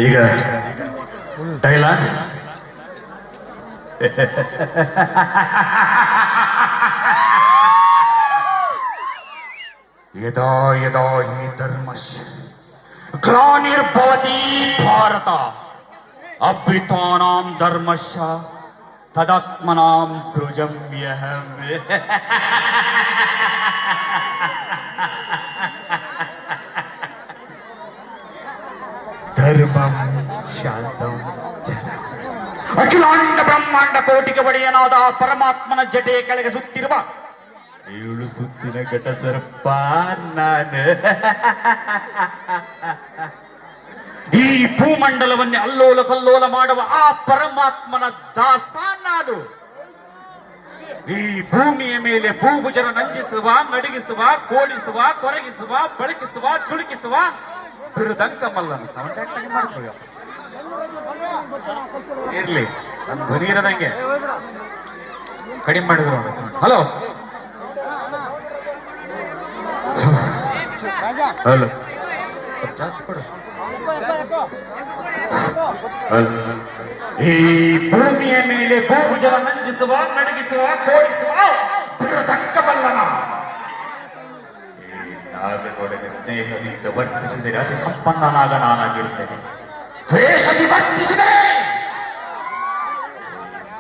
ಈಗ ಡೈಲಾಗ್ ಯದಾ ಯದಾ ಹಿ ಧರ್ಮಸ್ಯ ಗ್ಲಾನಿರ್ಭವತಿ ಭಾರತ ಅಭ್ಯುತ್ಥಾನಾಂ ಧರ್ಮಸ್ಯ ತದಾತ್ಮನಾಂ ಸೃಜಮ್ಯಹಂ. ಧರ್ಮಂ ಶಾಂತಂ ಅಖಿಲಾಂಡ ಬ್ರಹ್ಮಾಂಡ ಕೋಟಿಗೆ ಒಡೆಯನಾದ ಪರಮಾತ್ಮನ ಜಟೆ ಕೆಳಗೆ ಸುತ್ತಿರುವ 7 ಸುತ್ತಿನ ಘಟ ಸರ್ಪ ನಾನು. ಈ ಭೂಮಂಡಲವನ್ನೇ ಅಲ್ಲೋಲ ಕಲ್ಲೋಲ ಮಾಡುವ ಆ ಪರಮಾತ್ಮನ ದಾಸ ನಾನು. ಈ ಭೂಮಿಯ ಮೇಲೆ ಭೂಭುಜರ ನಂಜಿಸುವ, ನಡಗಿಸುವ, ಕೋಳಿಸುವ, ಕೊರಗಿಸುವ, ಬಳಕಿಸುವ, ತುಳುಕಿಸುವ ಬಿರುದಂಕಮಲ್ಲನು ಸೌಂಡ್ ಮಾಡ್ಕೊಳ್ಳ ಇರ್ಲಿ. ನನ್ನ ಧ್ವನಿ ಇರೋದಂಗೆ ಕಡಿಮೆ ಮಾಡಿದ್ರು. ಹಲೋ ಹಲೋ ಈ ಭೂಮಿಯ ಮೇಲೆ ಭೂಭುಜರ ನಂಜಿಸುವ, ನಡಗಿಸುವ, ಕೋಡಿಸುವ ಬಿರುದಂಕಮಲ್ಲನ ನಾಗನೊಡನೆ ಸ್ನೇಹದಿಂದ ವರ್ತಿಸಿದರೆ ಅತಿ ಸಂಪನ್ನನಾಗ ನಾನಾಗಿರುತ್ತೇನೆ. ದ್ವೇಷದಿ ವರ್ತಿಸಿದರೆ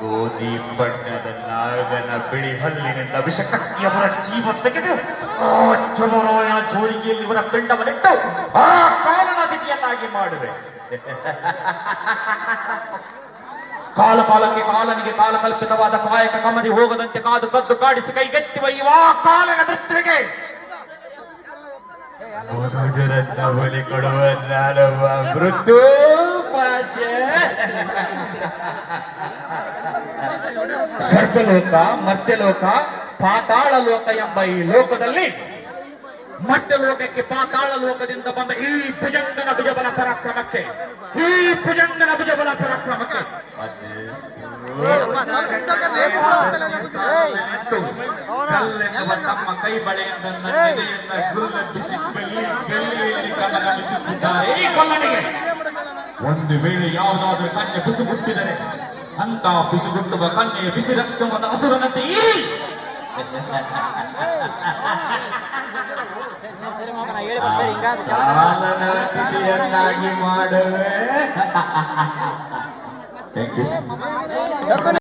ಗೋಧಿ ಬಣ್ಣದ ನಾಗನ ಬಿಳಿ ಹಲ್ಲಿನಿಂದ ವಿಷಕರ್ಷಿಯವರ ಜೀವ ತೆಗೆದು ಆ ಚಲೋರಾಯನ ಜೋರಿಗೆಯಲ್ಲಿ ಇವರ ಪಿಂಡವನ್ನಿಟ್ಟು ಆ ಕಾಲನ ತಿಥಿಯನ್ನಾಗಿ ಮಾಡುವೆ. ಕಾಲ ಕಾಲಕ್ಕೆ ಕಾಲನಿಗೆ ಕಾಲ ಕಲ್ಪಿತವಾದ ಕಾಯಕ ಕಮರಿ ಹೋಗದಂತೆ ಕಾದು ಕದ್ದು ಕಾಡಿಸಿ ಕೈಗೆತ್ತಿ ಒಯ್ಯುವ ಕಾಲನ ಮೃತ್ಯುವಿಗೆ ಬಲಿ ಕೊಡುವ ನಾನವ ಮೃತ್ಯು ಭಾಷೆ. ಸ್ವರ್ಗಲೋಕ, ಮರ್ತ್ಯಲೋಕ, ಪಾತಾಳ ಲೋಕ ಎಂಬ ಈ ಲೋಕದಲ್ಲಿ ಮರ್ತ್ಯಲೋಕಕ್ಕೆ ಪಾತಾಳ ಲೋಕದಿಂದ ಬಂದ ಈ ಭುಜಂಗನ ಭುಜಬಲ ಪರಾಕ್ರಮಕ್ಕೆ, ಈ ಭುಜಂಗನ ಭುಜಬಲ ಪರಾಕ್ರಮಕ್ಕೆ ತಮ್ಮ ಕೈ ಬಳೆಯಿಂದ ನನ್ನೆದೆಯನ್ನ ಗುರುಲೆಬ್ಬಿಸಿ ಗಲ್ಲಿಯಲ್ಲಿ ಕಲ್ಲನಿಸುತ್ತಿದ್ದಾರೆ. ಈ ಕೊಲ್ಲನಿಗೆ ಒಂದು ವೇಳೆ ಯಾವುದಾದ್ರೂ ಕನ್ಯೆ ಬಿಸುಗುಟ್ಟಿದರೆ ಅಂತ ಬಿಸುಗುಟ್ಟುವ ಕನ್ಯೆಯ ಬಿಸಿ ರಕ್ಷವನ್ನು ಹಸುರನಸಿ ಕಾಲನಾಗಿ ಮಾಡುವೆ. Thank you.